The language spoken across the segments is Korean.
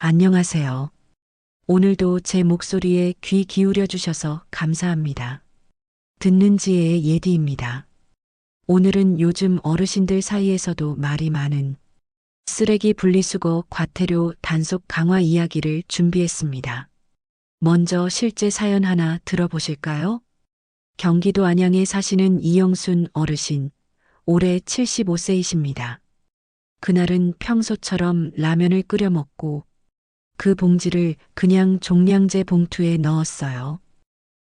안녕하세요. 오늘도 제 목소리에 귀 기울여 주셔서 감사합니다. 듣는 지혜의 예디입니다. 오늘은 요즘 어르신들 사이에서도 말이 많은 쓰레기 분리수거 과태료 단속 강화 이야기를 준비했습니다. 먼저 실제 사연 하나 들어보실까요? 경기도 안양에 사시는 이영순 어르신, 올해 75세이십니다. 그날은 평소처럼 라면을 끓여 먹고 그 봉지를 그냥 종량제 봉투에 넣었어요.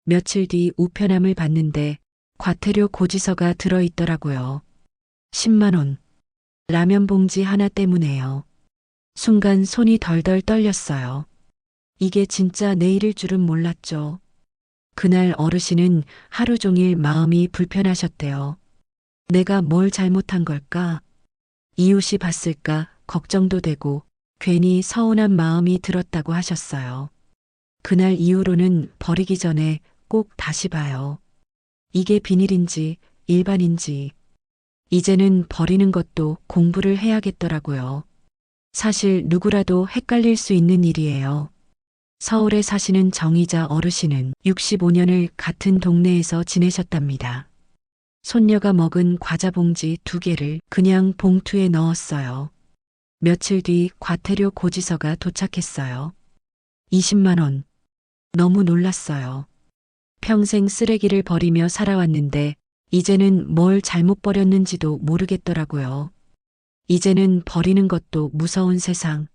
며칠 뒤 우편함을 봤는데 과태료 고지서가 들어있더라고요. 10만 원. 라면 봉지 하나 때문에요. 순간 손이 덜덜 떨렸어요. 이게 진짜 내일일 줄은 몰랐죠. 그날 어르신은 하루 종일 마음이 불편하셨대요. 내가 뭘 잘못한 걸까? 이웃이 봤을까 걱정도 되고 괜히 서운한 마음이 들었다고 하셨어요. 그날 이후로는 버리기 전에 꼭 다시 봐요. 이게 비닐인지 일반인지. 이제는 버리는 것도 공부를 해야겠더라고요. 사실 누구라도 헷갈릴 수 있는 일이에요. 서울에 사시는 정의자 어르신은 65년을 같은 동네에서 지내셨답니다. 손녀가 먹은 과자 봉지 2개를 그냥 봉투에 넣었어요. 며칠 뒤 과태료 고지서가 도착했어요. 20만 원. 너무 놀랐어요. 평생 쓰레기를 버리며 살아왔는데 이제는 뭘 잘못 버렸는지도 모르겠더라고요. 이제는 버리는 것도 무서운 세상.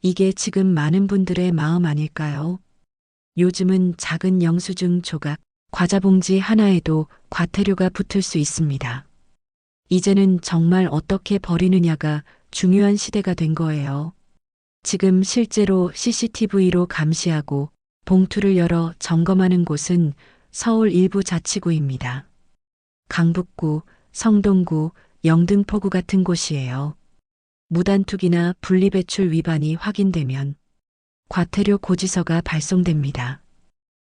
이게 지금 많은 분들의 마음 아닐까요? 요즘은 작은 영수증 조각, 과자 봉지 하나에도 과태료가 붙을 수 있습니다. 이제는 정말 어떻게 버리느냐가 중요한 시대가 된 거예요. 지금 실제로 CCTV로 감시하고 봉투를 열어 점검하는 곳은 서울 일부 자치구입니다. 강북구, 성동구, 영등포구 같은 곳이에요. 무단투기나 분리배출 위반이 확인되면 과태료 고지서가 발송됩니다.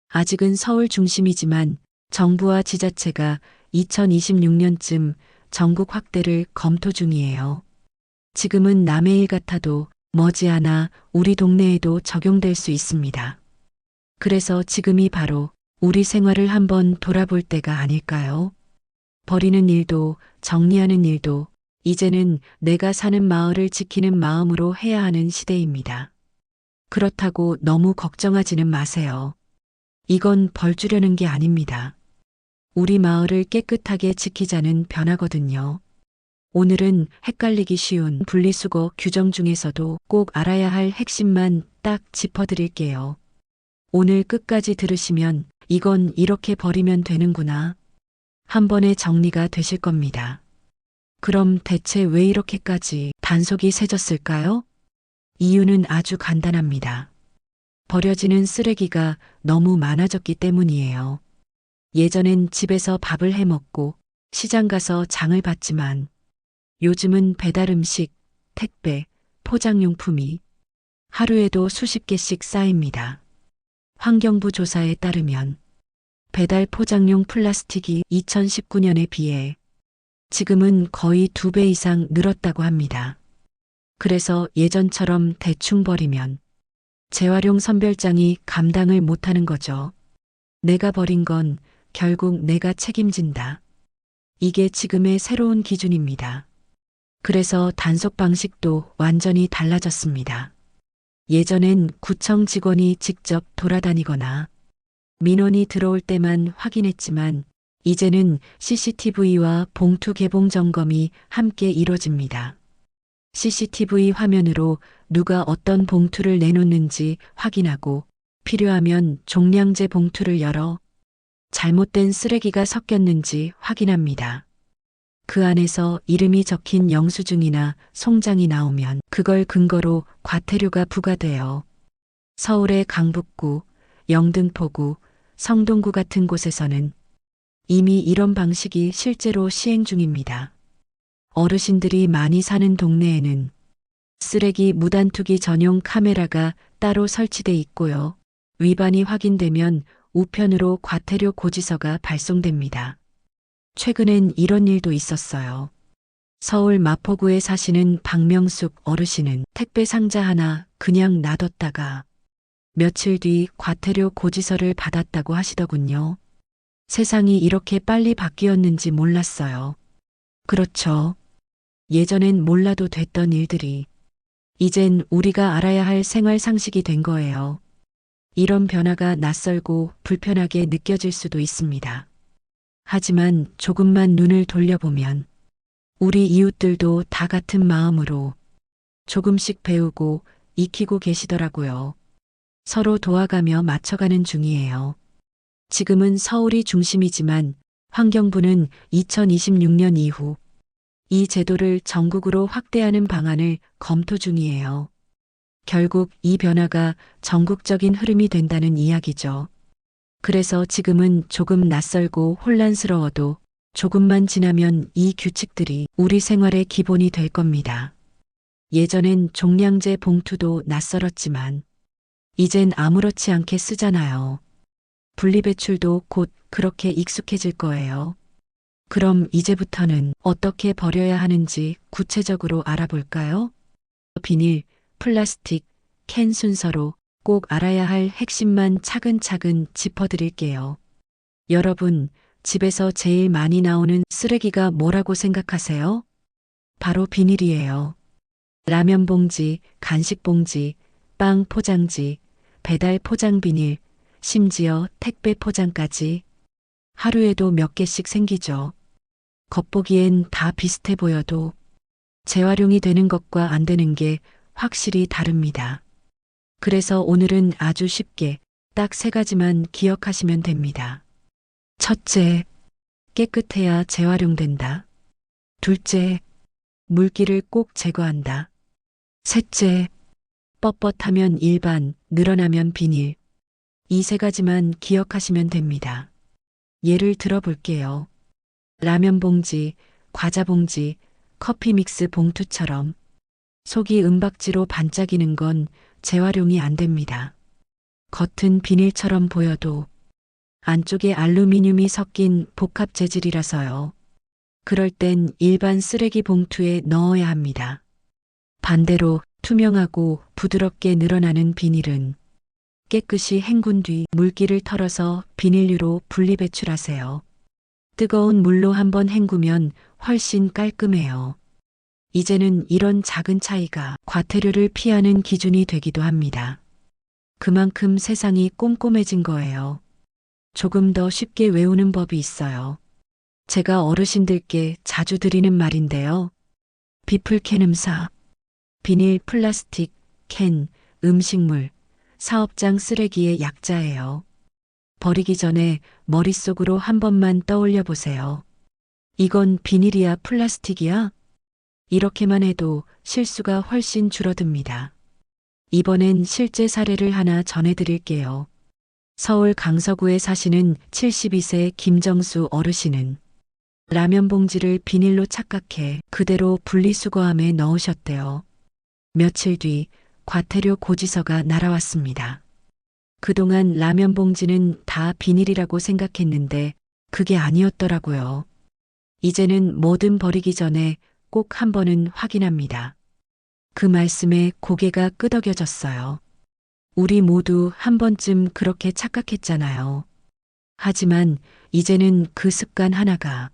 아직은 서울 중심이지만 정부와 지자체가 2026년쯤 전국 확대를 검토 중이에요. 지금은 남의 일 같아도 머지않아 우리 동네에도 적용될 수 있습니다. 그래서 지금이 바로 우리 생활을 한번 돌아볼 때가 아닐까요? 버리는 일도 정리하는 일도 이제는 내가 사는 마을을 지키는 마음으로 해야 하는 시대입니다. 그렇다고 너무 걱정하지는 마세요. 이건 벌 주려는 게 아닙니다. 우리 마을을 깨끗하게 지키자는 변화거든요. 오늘은 헷갈리기 쉬운 분리수거 규정 중에서도 꼭 알아야 할 핵심만 딱 짚어드릴게요. 오늘 끝까지 들으시면 이건 이렇게 버리면 되는구나. 한 번에 정리가 되실 겁니다. 그럼 대체 왜 이렇게까지 단속이 세졌을까요? 이유는 아주 간단합니다. 버려지는 쓰레기가 너무 많아졌기 때문이에요. 예전엔 집에서 밥을 해 먹고 시장 가서 장을 봤지만 요즘은 배달 음식, 택배, 포장용품이 하루에도 수십 개씩 쌓입니다. 환경부 조사에 따르면 배달 포장용 플라스틱이 2019년에 비해 지금은 거의 2배 이상 늘었다고 합니다. 그래서 예전처럼 대충 버리면 재활용 선별장이 감당을 못하는 거죠. 내가 버린 건 결국 내가 책임진다. 이게 지금의 새로운 기준입니다. 그래서 단속 방식도 완전히 달라졌습니다. 예전엔 구청 직원이 직접 돌아다니거나 민원이 들어올 때만 확인했지만 이제는 CCTV와 봉투 개봉 점검이 함께 이뤄집니다. CCTV 화면으로 누가 어떤 봉투를 내놓는지 확인하고 필요하면 종량제 봉투를 열어 잘못된 쓰레기가 섞였는지 확인합니다. 그 안에서 이름이 적힌 영수증이나 송장이 나오면 그걸 근거로 과태료가 부과돼요. 서울의 강북구, 영등포구, 성동구 같은 곳에서는 이미 이런 방식이 실제로 시행 중입니다. 어르신들이 많이 사는 동네에는 쓰레기 무단투기 전용 카메라가 따로 설치돼 있고요. 위반이 확인되면 우편으로 과태료 고지서가 발송됩니다. 최근엔 이런 일도 있었어요. 서울 마포구에 사시는 박명숙 어르신은 택배 상자 하나 그냥 놔뒀다가 며칠 뒤 과태료 고지서를 받았다고 하시더군요. 세상이 이렇게 빨리 바뀌었는지 몰랐어요. 그렇죠. 예전엔 몰라도 됐던 일들이 이젠 우리가 알아야 할 생활 상식이 된 거예요. 이런 변화가 낯설고 불편하게 느껴질 수도 있습니다. 하지만 조금만 눈을 돌려보면 우리 이웃들도 다 같은 마음으로 조금씩 배우고 익히고 계시더라고요. 서로 도와가며 맞춰가는 중이에요. 지금은 서울이 중심이지만 환경부는 2026년 이후 이 제도를 전국으로 확대하는 방안을 검토 중이에요. 결국 이 변화가 전국적인 흐름이 된다는 이야기죠. 그래서 지금은 조금 낯설고 혼란스러워도 조금만 지나면 이 규칙들이 우리 생활의 기본이 될 겁니다. 예전엔 종량제 봉투도 낯설었지만 이젠 아무렇지 않게 쓰잖아요. 분리배출도 곧 그렇게 익숙해질 거예요. 그럼 이제부터는 어떻게 버려야 하는지 구체적으로 알아볼까요? 비닐, 플라스틱, 캔 순서로 꼭 알아야 할 핵심만 차근차근 짚어드릴게요. 여러분, 집에서 제일 많이 나오는 쓰레기가 뭐라고 생각하세요? 바로 비닐이에요. 라면 봉지, 간식 봉지, 빵 포장지, 배달 포장 비닐, 심지어 택배 포장까지 하루에도 몇 개씩 생기죠. 겉보기엔 다 비슷해 보여도 재활용이 되는 것과 안 되는 게 확실히 다릅니다. 그래서 오늘은 아주 쉽게 딱 3가지만 기억하시면 됩니다. 첫째, 깨끗해야 재활용된다. 둘째, 물기를 꼭 제거한다. 셋째, 뻣뻣하면 일반, 늘어나면 비닐. 이 3가지만 기억하시면 됩니다. 예를 들어 볼게요. 라면 봉지, 과자 봉지, 커피 믹스 봉투처럼 속이 은박지로 반짝이는 건 재활용이 안 됩니다. 겉은 비닐처럼 보여도 안쪽에 알루미늄이 섞인 복합 재질이라서요. 그럴 땐 일반 쓰레기 봉투에 넣어야 합니다. 반대로 투명하고 부드럽게 늘어나는 비닐은 깨끗이 헹군 뒤 물기를 털어서 비닐류로 분리배출하세요. 뜨거운 물로 한번 헹구면 훨씬 깔끔해요. 이제는 이런 작은 차이가 과태료를 피하는 기준이 되기도 합니다. 그만큼 세상이 꼼꼼해진 거예요. 조금 더 쉽게 외우는 법이 있어요. 제가 어르신들께 자주 드리는 말인데요. 비플캔음사, 비닐, 플라스틱, 캔, 음식물, 사업장 쓰레기의 약자예요. 버리기 전에 머릿속으로 한 번만 떠올려 보세요. 이건 비닐이야, 플라스틱이야? 이렇게만 해도 실수가 훨씬 줄어듭니다. 이번엔 실제 사례를 하나 전해드릴게요. 서울 강서구에 사시는 72세 김정수 어르신은 라면 봉지를 비닐로 착각해 그대로 분리수거함에 넣으셨대요. 며칠 뒤 과태료 고지서가 날아왔습니다. 그동안 라면 봉지는 다 비닐이라고 생각했는데 그게 아니었더라고요. 이제는 뭐든 버리기 전에 꼭 한 번은 확인합니다. 그 말씀에 고개가 끄덕여졌어요. 우리 모두 한 번쯤 그렇게 착각했잖아요. 하지만 이제는 그 습관 하나가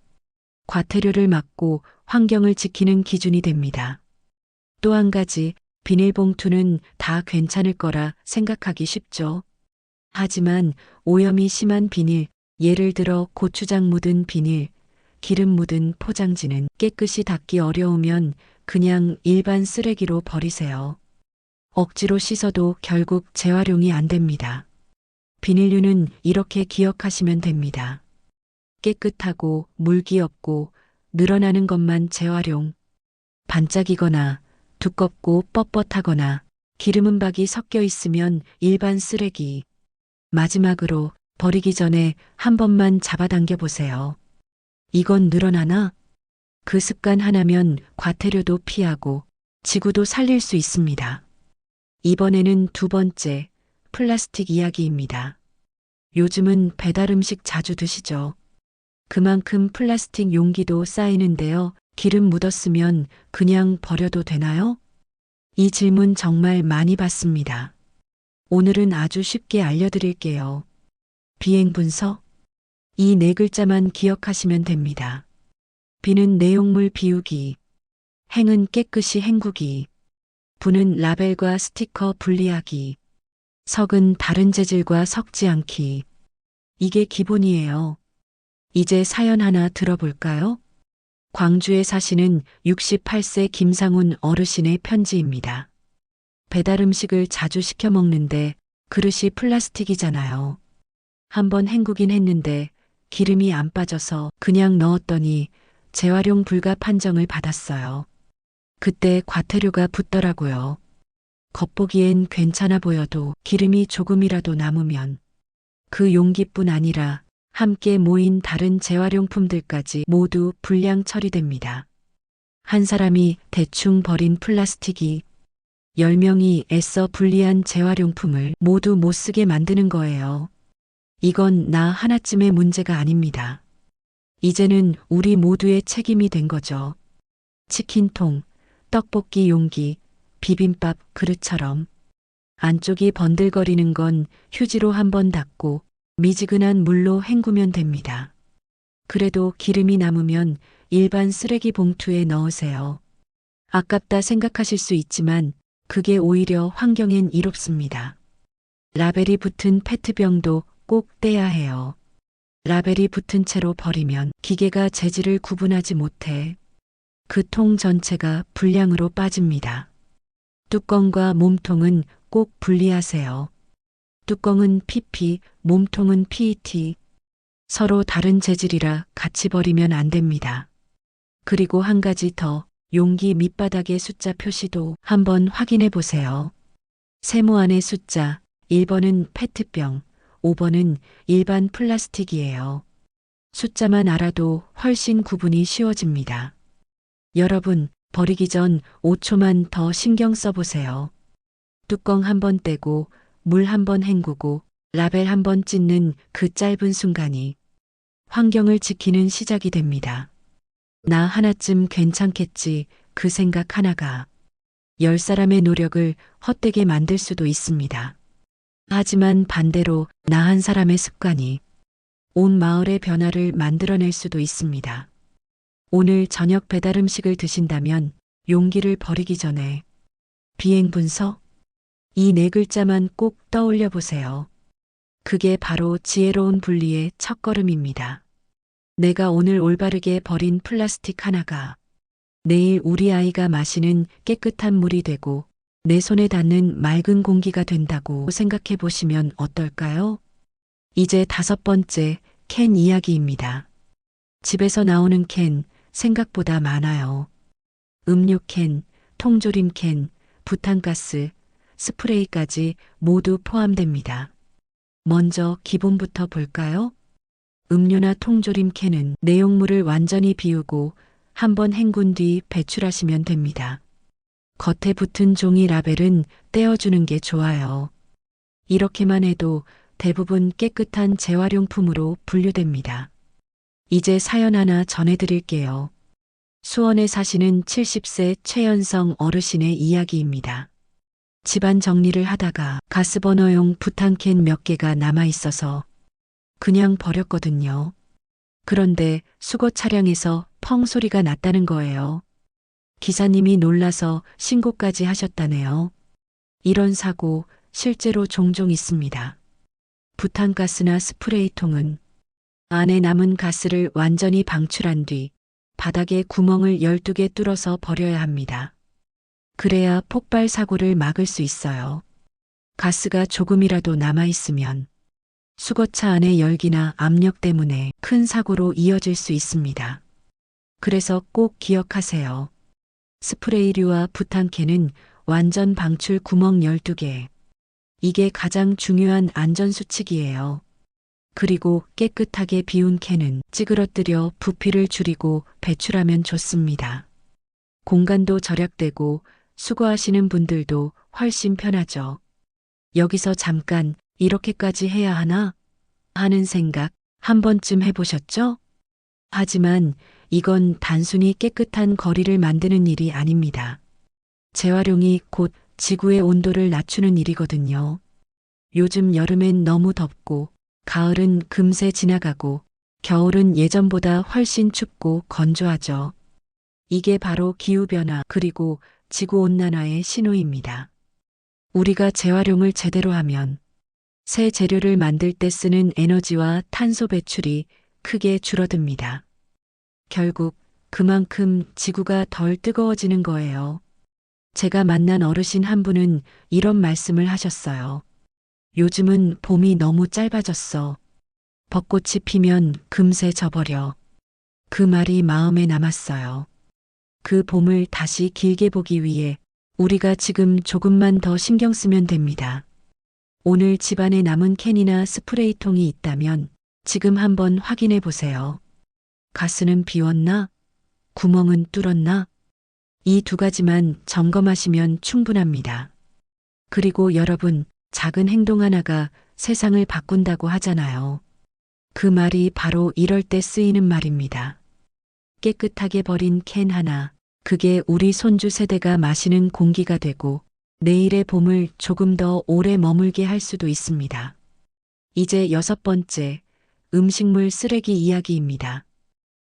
과태료를 막고 환경을 지키는 기준이 됩니다. 또 한 가지, 비닐봉투는 다 괜찮을 거라 생각하기 쉽죠. 하지만 오염이 심한 비닐, 예를 들어 고추장 묻은 비닐, 기름 묻은 포장지는 깨끗이 닦기 어려우면 그냥 일반 쓰레기로 버리세요. 억지로 씻어도 결국 재활용이 안 됩니다. 비닐류는 이렇게 기억하시면 됩니다. 깨끗하고 물기 없고 늘어나는 것만 재활용. 반짝이거나 두껍고 뻣뻣하거나 기름 은박이 섞여 있으면 일반 쓰레기. 마지막으로 버리기 전에 한 번만 잡아당겨 보세요. 이건 늘어나나? 그 습관 하나면 과태료도 피하고 지구도 살릴 수 있습니다. 이번에는 2번째, 플라스틱 이야기입니다. 요즘은 배달 음식 자주 드시죠? 그만큼 플라스틱 용기도 쌓이는데요. 기름 묻었으면 그냥 버려도 되나요? 이 질문 정말 많이 받습니다. 오늘은 아주 쉽게 알려드릴게요. 비행분서? 이 네 글자만 기억하시면 됩니다. 비는 내용물 비우기, 행은 깨끗이 헹구기, 분은 라벨과 스티커 분리하기, 석은 다른 재질과 섞지 않기. 이게 기본이에요. 이제 사연 하나 들어볼까요? 광주에 사시는 68세 김상훈 어르신의 편지입니다. 배달 음식을 자주 시켜 먹는데 그릇이 플라스틱이잖아요. 한번 헹구긴 했는데 기름이 안 빠져서 그냥 넣었더니 재활용 불가 판정을 받았어요. 그때 과태료가 붙더라고요. 겉보기엔 괜찮아 보여도 기름이 조금이라도 남으면 그 용기뿐 아니라 함께 모인 다른 재활용품들까지 모두 불량 처리됩니다. 한 사람이 대충 버린 플라스틱이 10명이 애써 분리한 재활용품을 모두 못 쓰게 만드는 거예요. 이건 나 하나쯤의 문제가 아닙니다. 이제는 우리 모두의 책임이 된 거죠. 치킨통, 떡볶이 용기, 비빔밥 그릇처럼 안쪽이 번들거리는 건 휴지로 한번 닦고 미지근한 물로 헹구면 됩니다. 그래도 기름이 남으면 일반 쓰레기 봉투에 넣으세요. 아깝다 생각하실 수 있지만 그게 오히려 환경엔 이롭습니다. 라벨이 붙은 페트병도 꼭 떼야 해요. 라벨이 붙은 채로 버리면 기계가 재질을 구분하지 못해 그 통 전체가 불량으로 빠집니다. 뚜껑과 몸통은 꼭 분리하세요. 뚜껑은 PP, 몸통은 PET. 서로 다른 재질이라 같이 버리면 안 됩니다. 그리고 한 가지 더, 용기 밑바닥의 숫자 표시도 한번 확인해 보세요. 세모 안의 숫자, 1번은 페트병, 5번은 일반 플라스틱이에요. 숫자만 알아도 훨씬 구분이 쉬워집니다. 여러분, 버리기 전 5초만 더 신경 써보세요. 뚜껑 한번 떼고 물 한번 헹구고 라벨 한번 찢는 그 짧은 순간이 환경을 지키는 시작이 됩니다. 나 하나쯤 괜찮겠지 그 생각 하나가 10사람의 노력을 헛되게 만들 수도 있습니다. 하지만 반대로 나 한 사람의 습관이 온 마을의 변화를 만들어낼 수도 있습니다. 오늘 저녁 배달 음식을 드신다면 용기를 버리기 전에 비행분서? 이 네 글자만 꼭 떠올려 보세요. 그게 바로 지혜로운 분리의 첫걸음입니다. 내가 오늘 올바르게 버린 플라스틱 하나가 내일 우리 아이가 마시는 깨끗한 물이 되고 내 손에 닿는 맑은 공기가 된다고 생각해 보시면 어떨까요? 이제 5번째 캔 이야기입니다. 집에서 나오는 캔 생각보다 많아요. 음료 캔, 통조림 캔, 부탄가스, 스프레이까지 모두 포함됩니다. 먼저 기본부터 볼까요? 음료나 통조림 캔은 내용물을 완전히 비우고 한번 헹군 뒤 배출하시면 됩니다. 겉에 붙은 종이 라벨은 떼어주는 게 좋아요. 이렇게만 해도 대부분 깨끗한 재활용품으로 분류됩니다. 이제 사연 하나 전해드릴게요. 수원에 사시는 70세 최연성 어르신의 이야기입니다. 집안 정리를 하다가 가스버너용 부탄캔 몇 개가 남아 있어서 그냥 버렸거든요. 그런데 수거 차량에서 펑 소리가 났다는 거예요. 기사님이 놀라서 신고까지 하셨다네요. 이런 사고 실제로 종종 있습니다. 부탄가스나 스프레이통은 안에 남은 가스를 완전히 방출한 뒤 바닥에 구멍을 12개 뚫어서 버려야 합니다. 그래야 폭발 사고를 막을 수 있어요. 가스가 조금이라도 남아있으면 수거차 안의 열기나 압력 때문에 큰 사고로 이어질 수 있습니다. 그래서 꼭 기억하세요. 스프레이류와 부탄캔은 완전 방출 구멍 12개. 이게 가장 중요한 안전수칙이에요. 그리고 깨끗하게 비운 캔은 찌그러뜨려 부피를 줄이고 배출하면 좋습니다. 공간도 절약되고 수거하시는 분들도 훨씬 편하죠. 여기서 잠깐 이렇게까지 해야 하나? 하는 생각 한 번쯤 해보셨죠? 하지만 이건 단순히 깨끗한 거리를 만드는 일이 아닙니다. 재활용이 곧 지구의 온도를 낮추는 일이거든요. 요즘 여름엔 너무 덥고, 가을은 금세 지나가고, 겨울은 예전보다 훨씬 춥고 건조하죠. 이게 바로 기후변화 그리고 지구온난화의 신호입니다. 우리가 재활용을 제대로 하면 새 재료를 만들 때 쓰는 에너지와 탄소 배출이 크게 줄어듭니다. 결국 그만큼 지구가 덜 뜨거워지는 거예요. 제가 만난 어르신 한 분은 이런 말씀을 하셨어요. 요즘은 봄이 너무 짧아졌어. 벚꽃이 피면 금세 져버려. 그 말이 마음에 남았어요. 그 봄을 다시 길게 보기 위해 우리가 지금 조금만 더 신경 쓰면 됩니다. 오늘 집안에 남은 캔이나 스프레이통이 있다면 지금 한번 확인해 보세요. 가스는 비웠나? 구멍은 뚫었나? 이 두 가지만 점검하시면 충분합니다. 그리고 여러분, 작은 행동 하나가 세상을 바꾼다고 하잖아요. 그 말이 바로 이럴 때 쓰이는 말입니다. 깨끗하게 버린 캔 하나, 그게 우리 손주 세대가 마시는 공기가 되고 내일의 봄을 조금 더 오래 머물게 할 수도 있습니다. 이제 6번째, 음식물 쓰레기 이야기입니다.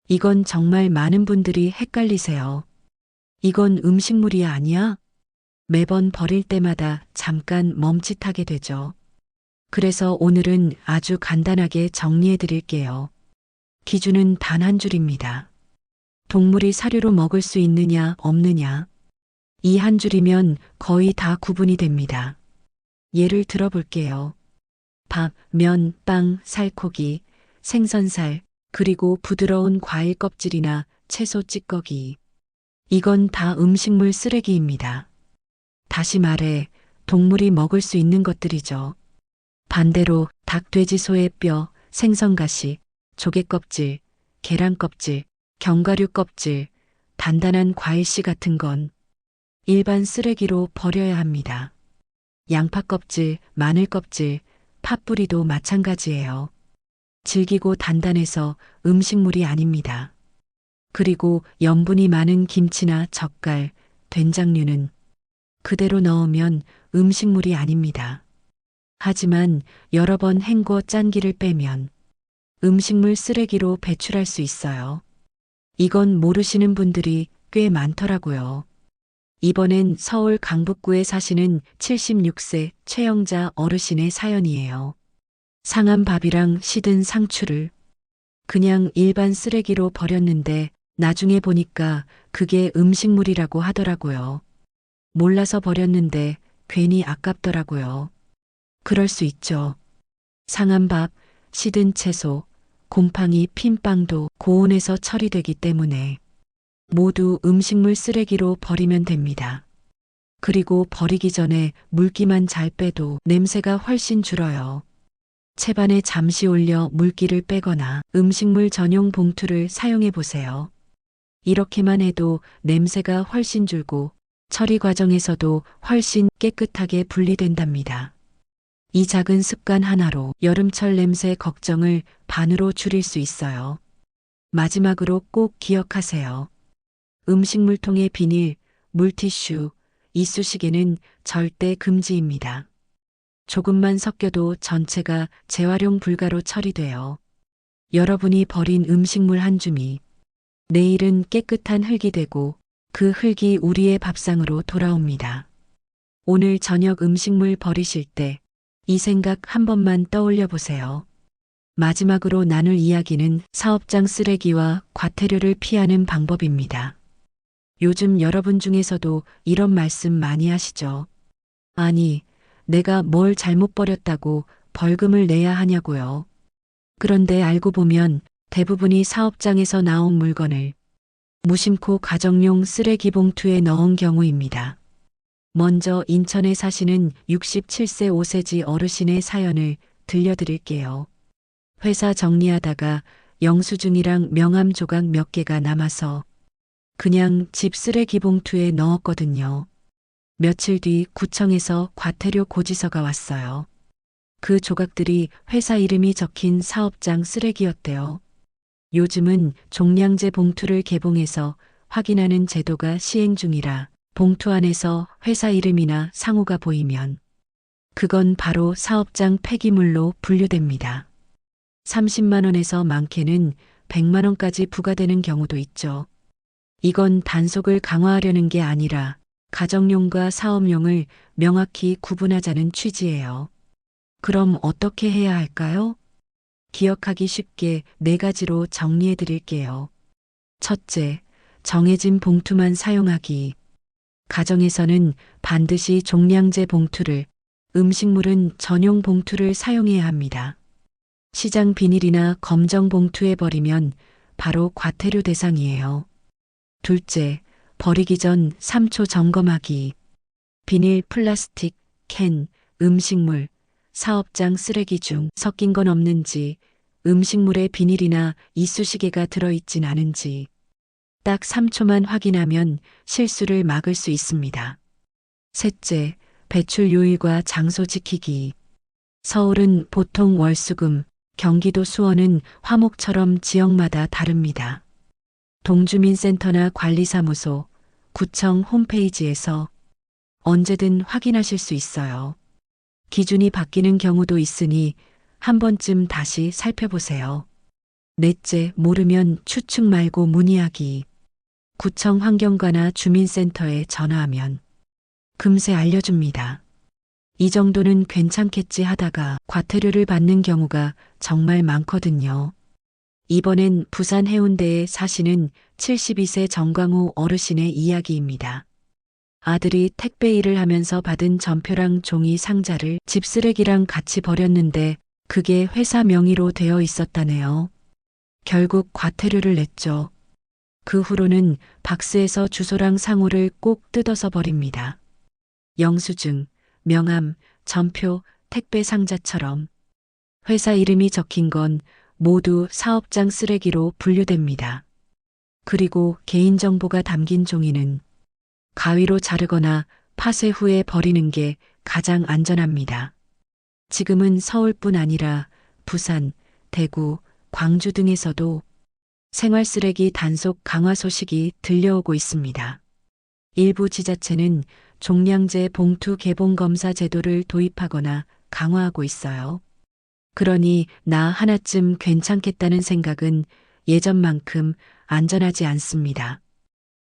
이건 정말 많은 분들이 헷갈리세요. 이건 음식물이 아니야? 매번 버릴 때마다 잠깐 멈칫하게 되죠. 그래서 오늘은 아주 간단하게 정리해 드릴게요. 기준은 단 한 줄입니다. 동물이 사료로 먹을 수 있느냐, 없느냐. 이 한 줄이면 거의 다 구분이 됩니다. 예를 들어 볼게요. 밥, 면, 빵, 살코기, 생선살, 그리고 부드러운 과일 껍질이나 채소 찌꺼기. 이건 다 음식물 쓰레기입니다. 다시 말해, 동물이 먹을 수 있는 것들이죠. 반대로 닭, 돼지, 소의 뼈, 생선 가시, 조개 껍질, 계란 껍질, 견과류 껍질, 단단한 과일씨 같은 건 일반 쓰레기로 버려야 합니다. 양파 껍질, 마늘 껍질, 팥뿌리도 마찬가지예요. 질기고 단단해서 음식물이 아닙니다. 그리고 염분이 많은 김치나 젓갈, 된장류는 그대로 넣으면 음식물이 아닙니다. 하지만 여러 번 헹궈 짠기를 빼면 음식물 쓰레기로 배출할 수 있어요. 이건 모르시는 분들이 꽤 많더라고요. 이번엔 서울 강북구에 사시는 76세 최영자 어르신의 사연이에요. 상한 밥이랑 시든 상추를 그냥 일반 쓰레기로 버렸는데 나중에 보니까 그게 음식물이라고 하더라고요. 몰라서 버렸는데 괜히 아깝더라고요. 그럴 수 있죠. 상한 밥, 시든 채소, 곰팡이 핀 빵도 고온에서 처리되기 때문에 모두 음식물 쓰레기로 버리면 됩니다. 그리고 버리기 전에 물기만 잘 빼도 냄새가 훨씬 줄어요. 채반에 잠시 올려 물기를 빼거나 음식물 전용 봉투를 사용해 보세요. 이렇게만 해도 냄새가 훨씬 줄고 처리 과정에서도 훨씬 깨끗하게 분리된답니다. 이 작은 습관 하나로 여름철 냄새 걱정을 반으로 줄일 수 있어요. 마지막으로 꼭 기억하세요. 음식물통의 비닐, 물티슈, 이쑤시개는 절대 금지입니다. 조금만 섞여도 전체가 재활용 불가로 처리돼요. 여러분이 버린 음식물 한 줌이 내일은 깨끗한 흙이 되고 그 흙이 우리의 밥상으로 돌아옵니다. 오늘 저녁 음식물 버리실 때 이 생각 한 번만 떠올려 보세요. 마지막으로 나눌 이야기는 사업장 쓰레기와 과태료를 피하는 방법입니다. 요즘 여러분 중에서도 이런 말씀 많이 하시죠? 아니, 내가 뭘 잘못 버렸다고 벌금을 내야 하냐고요. 그런데 알고 보면 대부분이 사업장에서 나온 물건을 무심코 가정용 쓰레기 봉투에 넣은 경우입니다. 먼저 인천에 사시는 67세 5세지 어르신의 사연을 들려드릴게요. 회사 정리하다가 영수증이랑 명함 조각 몇 개가 남아서 그냥 집 쓰레기 봉투에 넣었거든요. 며칠 뒤 구청에서 과태료 고지서가 왔어요. 그 조각들이 회사 이름이 적힌 사업장 쓰레기였대요. 요즘은 종량제 봉투를 개봉해서 확인하는 제도가 시행 중이라 봉투 안에서 회사 이름이나 상호가 보이면 그건 바로 사업장 폐기물로 분류됩니다. 30만 원에서 많게는 100만 원까지 부과되는 경우도 있죠. 이건 단속을 강화하려는 게 아니라 가정용과 사업용을 명확히 구분하자는 취지예요. 그럼 어떻게 해야 할까요? 기억하기 쉽게 4가지로 정리해 드릴게요. 첫째, 정해진 봉투만 사용하기. 가정에서는 반드시 종량제 봉투를, 음식물은 전용 봉투를 사용해야 합니다. 시장 비닐이나 검정 봉투에 버리면 바로 과태료 대상이에요. 둘째, 버리기 전 3초 점검하기. 비닐, 플라스틱, 캔, 음식물, 사업장 쓰레기 중 섞인 건 없는지, 음식물에 비닐이나 이쑤시개가 들어있진 않은지 딱 3초만 확인하면 실수를 막을 수 있습니다. 셋째, 배출 요일과 장소 지키기. 서울은 보통 월수금, 경기도 수원은 화목처럼 지역마다 다릅니다. 동주민센터나 관리사무소, 구청 홈페이지에서 언제든 확인하실 수 있어요. 기준이 바뀌는 경우도 있으니 한 번쯤 다시 살펴보세요. 넷째, 모르면 추측 말고 문의하기. 구청 환경과나 주민센터에 전화하면 금세 알려줍니다. 이 정도는 괜찮겠지 하다가 과태료를 받는 경우가 정말 많거든요. 이번엔 부산 해운대에 사시는 72세 정광호 어르신의 이야기입니다. 아들이 택배 일을 하면서 받은 전표랑 종이 상자를 집 쓰레기랑 같이 버렸는데 그게 회사 명의로 되어 있었다네요. 결국 과태료를 냈죠. 그 후로는 박스에서 주소랑 상호를 꼭 뜯어서 버립니다. 영수증, 명함, 전표, 택배 상자처럼 회사 이름이 적힌 건 모두 사업장 쓰레기로 분류됩니다. 그리고 개인정보가 담긴 종이는 가위로 자르거나 파쇄 후에 버리는 게 가장 안전합니다. 지금은 서울뿐 아니라 부산, 대구, 광주 등에서도 생활쓰레기 단속 강화 소식이 들려오고 있습니다. 일부 지자체는 종량제 봉투 개봉 검사 제도를 도입하거나 강화하고 있어요. 그러니 나 하나쯤 괜찮겠다는 생각은 예전만큼 안전하지 않습니다.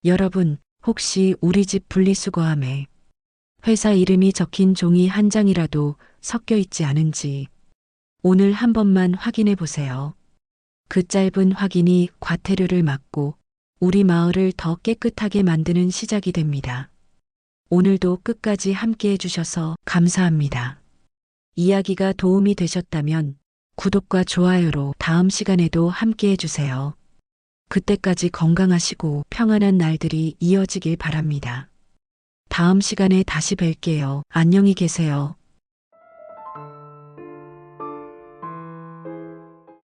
여러분, 혹시 우리 집 분리수거함에 회사 이름이 적힌 종이 한 장이라도 섞여 있지 않은지 오늘 한 번만 확인해 보세요. 그 짧은 확인이 과태료를 막고 우리 마을을 더 깨끗하게 만드는 시작이 됩니다. 오늘도 끝까지 함께 해주셔서 감사합니다. 이야기가 도움이 되셨다면 구독과 좋아요로 다음 시간에도 함께 해주세요. 그때까지 건강하시고 평안한 날들이 이어지길 바랍니다. 다음 시간에 다시 뵐게요. 안녕히 계세요.